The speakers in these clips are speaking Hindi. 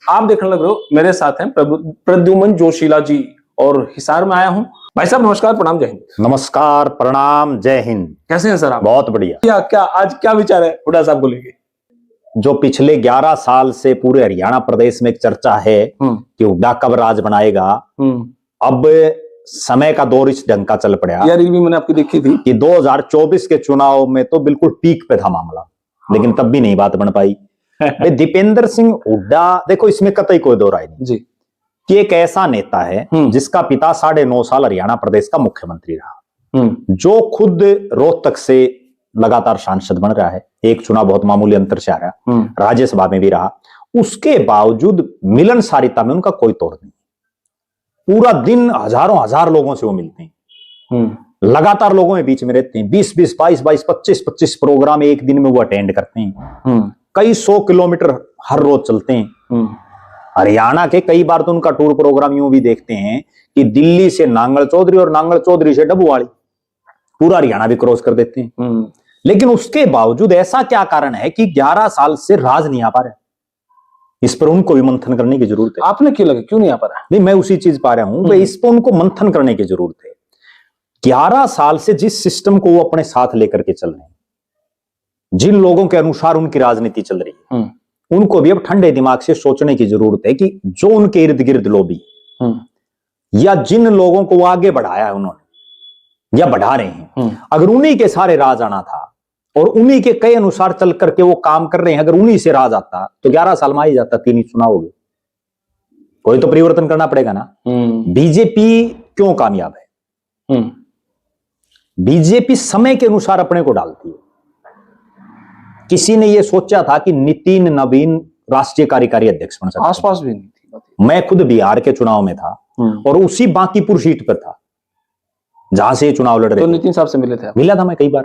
आप देखने लग रहे हो, मेरे साथ हैं प्रद्युमन जोशीला जी और हिसार में आया हूं। भाई साहब नमस्कार, प्रणाम, जय हिंद। नमस्कार, प्रणाम, जय हिंद। कैसे हैं सर आप? बहुत बढ़िया। क्या आज क्या विचार है हुड्डा साहब को लेके? जो पिछले 11 साल से पूरे हरियाणा प्रदेश में एक चर्चा है कि हुड्डा कब राज बनाएगा, अब समय का दौर इस ढंग का चल पड़ा। यह रील भी मैंने आपकी देखी थी कि 2024 के चुनाव में तो बिल्कुल पीक पे था मामला, लेकिन तब भी नहीं बात बन पाई। दीपेंद्र सिंह हुड्डा, देखो इसमें कतई कोई दो राय नहीं जी कि एक ऐसा नेता है जिसका पिता 9.5 साल हरियाणा प्रदेश का मुख्यमंत्री रहा, जो खुद रोहतक से लगातार सांसद बन रहा है, एक चुनाव बहुत मामूली अंतर से आ रहा, राज्यसभा में भी रहा। उसके बावजूद मिलनसारिता में उनका कोई तोड़ नहीं। पूरा दिन हजारों हजार लोगों से वो मिलते हैं, लगातार लोगों के बीच में रहते हैं। 20-20, 22-22, 25-25 प्रोग्राम एक दिन में वो अटेंड करते हैं। कई 100 किलोमीटर हर रोज चलते हैं। हरियाणा के कई बार तो उनका टूर प्रोग्राम यूं भी देखते हैं कि दिल्ली से नांगल चौधरी और नांगल चौधरी से डबुवाड़ी, पूरा हरियाणा भी क्रॉस कर देते हैं। लेकिन उसके बावजूद ऐसा क्या कारण है कि 11 साल से राज नहीं आ पा रहा? इस पर उनको भी मंथन करने की जरूरत है। आपने क्यों लगे क्यों नहीं आ पा रहा? नहीं, मैं उसी चीज पा रहा हूं भाई, इस पर उनको मंथन करने की जरूरत है। 11 साल से जिस सिस्टम को वो अपने साथ लेकर के चल रहे हैं, जिन लोगों के अनुसार उनकी राजनीति चल रही है, उनको भी अब ठंडे दिमाग से सोचने की जरूरत है कि जो उनके इर्द गिर्द लॉबी या जिन लोगों को वो आगे बढ़ाया है उन्होंने या बढ़ा रहे हैं, अगर उन्हीं के सारे राज आना था और उन्हीं के कई अनुसार चल करके वो काम कर रहे हैं, अगर उन्हीं से राज आता तो 11 साल में आ ही जाता। 3 ही चुनाव हो गए, कोई तो परिवर्तन करना पड़ेगा ना। बीजेपी क्यों कामयाब है? बीजेपी समय के अनुसार अपने को डालती है। किसी ने यह सोचा था कि नितिन नवीन राष्ट्रीय कार्यकारी अध्यक्ष बन सकते? आसपास भी नहीं थी। मैं खुद बिहार के चुनाव में था और उसी बांकीपुर सीट पर था जहां से ये चुनाव लड़ रहे तो थे। नितिन साहब से मिले थे? मिला था मैं कई बार।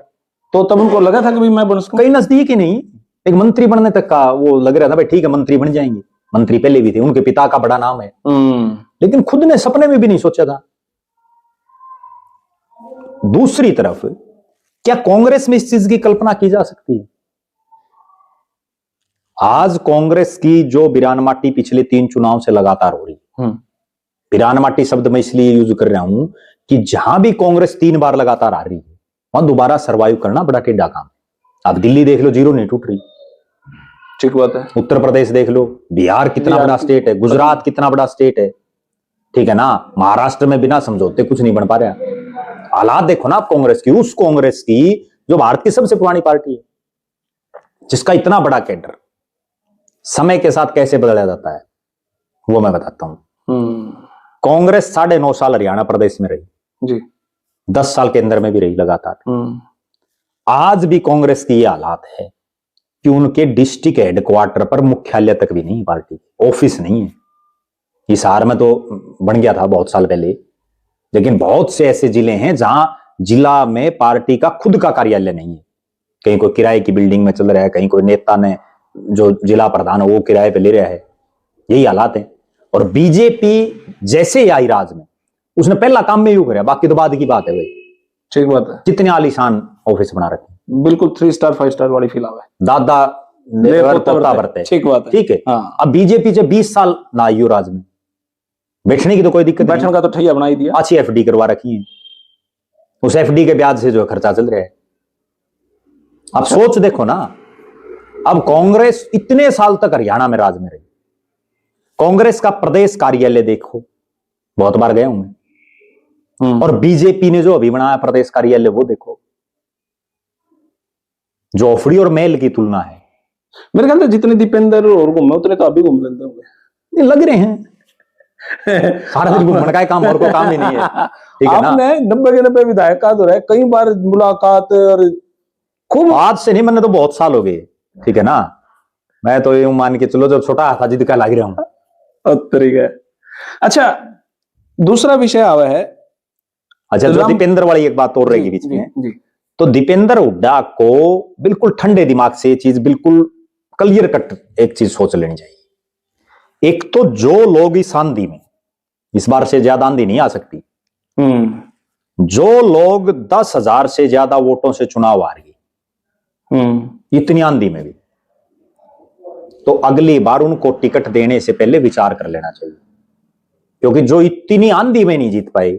तो तब उनको लगा था कि भाई मैं बन सकूं? कई नजदीक ही नहीं, एक मंत्री बनने तक का वो लग रहा था भाई ठीक है मंत्री बन जाएंगे। मंत्री पहले भी थे, उनके पिता का बड़ा नाम है, लेकिन खुद ने सपने में भी नहीं सोचा था। दूसरी तरफ क्या कांग्रेस में इस चीज की कल्पना की जा सकती है? आज कांग्रेस की जो बिरानमाटी पिछले 3 चुनाव से लगातार हो रही है, बिरानमाटी शब्द मैं इसलिए यूज कर रहा हूं कि जहां भी कांग्रेस 3 बार लगातार आ रही है वहां दोबारा सर्वाइव करना बड़ा टेढ़ा काम है। आप दिल्ली देख लो, जीरो नहीं टूट रही, ठीक बात है। उत्तर प्रदेश देख लो, बिहार कितना बड़ा स्टेट है, गुजरात कितना बड़ा स्टेट है, ठीक है ना। महाराष्ट्र में बिना समझौते कुछ नहीं बन पा रहा। हालात देखो ना आप कांग्रेस की, उस कांग्रेस की जो भारत की सबसे पुरानी पार्टी है, जिसका इतना बड़ा कैडर, समय के साथ कैसे बदला जाता है वो मैं बताता हूं। कांग्रेस 9.5 साल हरियाणा प्रदेश में रही जी, 10 साल के अंदर में भी रही लगातार। आज भी कांग्रेस की ये हालात है कि उनके डिस्ट्रिक्ट हेडक्वार्टर पर मुख्यालय तक भी नहीं, पार्टी ऑफिस नहीं है। हिसार में तो बन गया था बहुत साल पहले, लेकिन बहुत से ऐसे जिले हैं जहां जिला में पार्टी का खुद का कार्यालय नहीं है। कहीं कोई किराए की बिल्डिंग में चल रहा है, कहीं कोई नेता ने जो जिला प्रधान है वो किराए पे ले रहा है। यही हालात है। और बीजेपी जैसे ही आई राज में, उसने पहला काम में यूं कराया, बाकी तो बाद की बात है भाई। ठीक बात है। कितने आलीशान ऑफिस बना रखे, बिल्कुल 3 स्टार 5 स्टार वाली फील आवे, दादा पोता भरते। ठीक बात है, ठीक है। हाँ। अब बीजेपी जब 20 साल ना आई राज में, बैठने की तो कोई दिक्कत, बैठने का तो ठैया बना ही दिया। अच्छी एफडी करवा रखी है, उस एफडी के ब्याज से जो खर्चा चल रहा है। अब सोच देखो ना, अब कांग्रेस इतने साल तक हरियाणा में राज में रही, कांग्रेस का प्रदेश कार्यालय देखो, बहुत बार गया हूं मैं, और बीजेपी ने जो अभी बनाया प्रदेश कार्यालय वो देखो, जो ओफड़ी और महल की तुलना है। मेरे ख्याल से जितने दीपेंद्र और घूमे उतने तो अभी घूम लेते होंगे, लग रहे हैं। सारा दिन घूमने का काम, और कोई काम ही नहीं है, ठीक है ना। आपने 90 के 90 विधायक का तो रहे, कई बार मुलाकात और खूब। आज से नहीं, मैंने तो बहुत साल हो गए, ठीक है ना। मैं तो यूं मान के चलो जब छोटा था जिद का लग रहा हूं। तरीका। अच्छा, दूसरा विषय आवा है। अच्छा, जो दीपेंद्र वाली एक बात और रहेगी बीच में जी। तो दीपेंद्र हुड्डा को बिल्कुल ठंडे दिमाग से ये चीज बिल्कुल क्लियर कट एक चीज सोच लेनी चाहिए। एक तो जो लोग इस आंधी में, इस बार से ज्यादा आंधी नहीं आ सकती, जो लोग 10,000 से ज्यादा वोटों से चुनाव हार गए इतनी आंधी में भी, तो अगली बार उनको टिकट देने से पहले विचार कर लेना चाहिए, क्योंकि जो इतनी आंधी में नहीं जीत पाए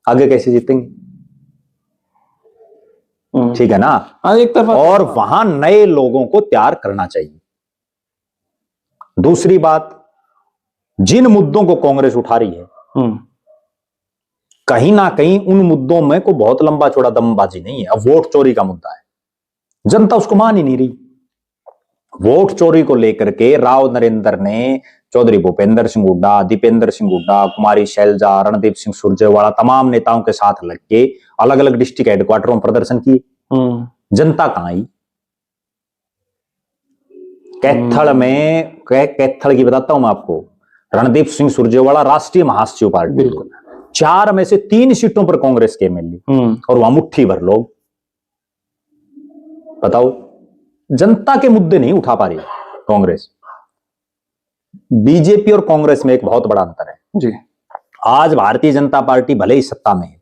आगे कैसे जीतेंगे? ठीक है ना? एक तरफ और वहां नए लोगों को तैयार करना चाहिए। दूसरी बात, जिन मुद्दों को कांग्रेस उठा रही है, कहीं ना कहीं उन मुद्दों में को बहुत लंबा चौड़ा दमबाजी नहीं है। अब वोट चोरी का मुद्दा है, जनता उसको मान ही नहीं रही। वोट चोरी को लेकर के राव नरेंद्र ने चौधरी भूपेंद्र सिंह हुड्डा, दीपेंद्र सिंह हुड्डा, कुमारी शैलजा, रणदीप सिंह सुरजेवाला तमाम नेताओं के साथ लग के अलग अलग डिस्ट्रिक्ट हेडक्वार्टरों में प्रदर्शन किए। जनता कहां आई? कैथल की बताता हूं मैं आपको, रणदीप सिंह सुरजेवाला राष्ट्रीय महासचिव पार्टी, बिल्कुल 4 में से 3 सीटों पर कांग्रेस के एमएलए, और वहां मुट्ठी भर लोग। बताओ, जनता के मुद्दे नहीं उठा पा रही कांग्रेस। बीजेपी और कांग्रेस में एक बहुत बड़ा अंतर है जी। आज भारतीय जनता पार्टी भले ही सत्ता में है,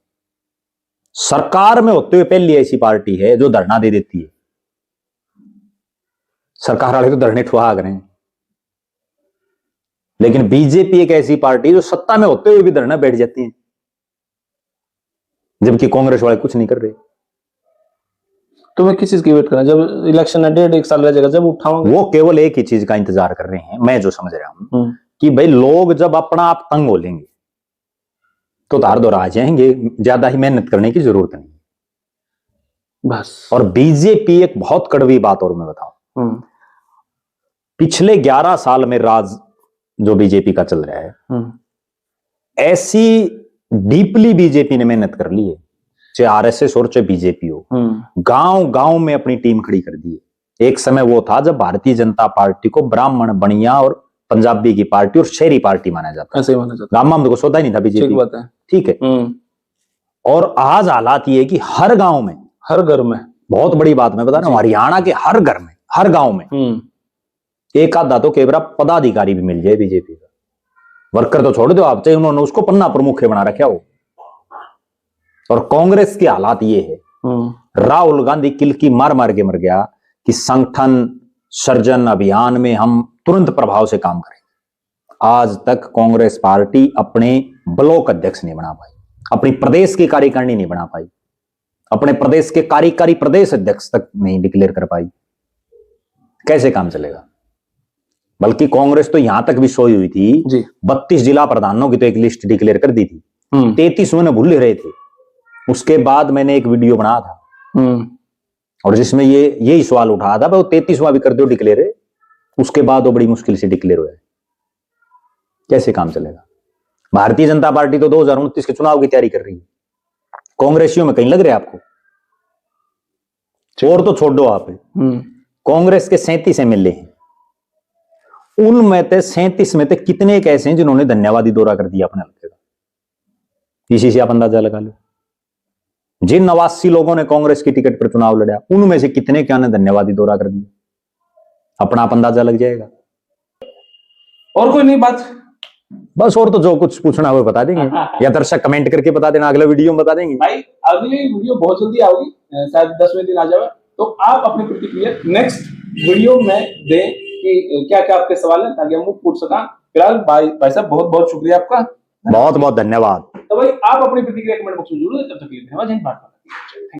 सरकार में होते हुए पहली ऐसी पार्टी है जो धरना दे देती है। सरकार वाले तो धरने ठुआ रहे हैं, लेकिन बीजेपी एक ऐसी पार्टी जो सत्ता में होते हुए भी धरना बैठ जाती है, जबकि कांग्रेस वाले कुछ नहीं कर रहे। तो मैं किस चीज की वेट कर रहा हूं? जब इलेक्शन है 1.5 साल रह जाएगा, जब उठाऊंगा। वो केवल एक ही चीज का इंतजार कर रहे हैं, मैं जो समझ रहा हूं कि भाई लोग जब अपना आप तंग हो लेंगे तो धार दौरा आ जाएंगे, ज्यादा ही मेहनत करने की जरूरत नहीं बस। और बीजेपी, एक बहुत कड़वी बात और मैं बताऊं, पिछले 11 साल में राज जो बीजेपी का चल रहा है, ऐसी डीपली बीजेपी ने मेहनत कर ली है, चाहे आरएसएस और चाहे बीजेपी हो, गांव गांव में अपनी टीम खड़ी कर दी है। एक समय वो था जब भारतीय जनता पार्टी को ब्राह्मण, बनिया और पंजाबी की पार्टी और शहरी पार्टी माना जाता, ऐसे माना जाता। गांव में तो सोता ही नहीं था बीजेपी, बात है, ठीक है। और आज हालात ये कि हर गांव में, हर घर में, बहुत बड़ी बात मैं बता रहा हूं, हरियाणा के हर घर में, हर गांव में एक आधा तो केवरा पदाधिकारी भी मिल जाए बीजेपी का। वर्कर तो छोड़ दो आप, चाहे उन्होंने उसको पन्ना प्रमुख बना रखा हो। और कांग्रेस के हालात ये है, राहुल गांधी किल की मार मार के मर गया कि संगठन सर्जन अभियान में हम तुरंत प्रभाव से काम करें। आज तक कांग्रेस पार्टी अपने ब्लॉक अध्यक्ष नहीं बना पाई, अपनी प्रदेश की कार्यकारिणी नहीं बना पाई, अपने प्रदेश के कार्यकारी प्रदेश अध्यक्ष तक नहीं डिक्लेयर कर पाई। कैसे काम चलेगा? बल्कि कांग्रेस तो यहां तक भी सोई हुई थी जी। 32 जिला प्रधानों की तो एक लिस्ट डिक्लेयर कर दी थी, 33 उन्हें भूल रहे थे। उसके बाद मैंने एक वीडियो बनाया था और जिसमें यही सवाल उठाया था, वो 33वां भी कर दो डिक्लेयर है, उसके बाद वो बड़ी मुश्किल से डिक्लेयर हुआ है। कैसे काम चलेगा? भारतीय जनता पार्टी तो 2029 के चुनाव की तैयारी कर रही है, कांग्रेसियों में कहीं लग रहा है आपको? और तो छोड़ दो आप, कांग्रेस के 37 एमएलए हैं, उनमें से 37 में से कितने एक ऐसे हैं जिन्होंने धन्यवादी दौरा कर दिया अपने हल्के का? इसी से आप अंदाजा लगा लो। जिन 89 लोगों ने कांग्रेस की टिकट पर चुनाव लड़ा, उनमें से कितने क्या ने धन्यवादी दौरा कर दिया? अपना आप अंदाजा लग जाएगा। और कोई नहीं बात? बस, और तो जो कुछ पूछना हो बता देंगे या दर्शक कमेंट करके बता देना, अगले वीडियो में बता देंगे। भाई अगली वीडियो बहुत जल्दी आएगी, शायद 10वें दिन आ जाए, तो आप अपनी प्रतिक्रिया नेक्स्ट वीडियो में दें कि क्या क्या आपके सवाल हैं, ताकि हम वो पूछ सका। फिलहाल भाई साहब बहुत बहुत शुक्रिया आपका, बहुत बहुत धन्यवाद। तो भाई आप अपनी प्रतिक्रिया कमेंट बॉक्स में जरूर दें। तब तक के लिए धन्यवाद।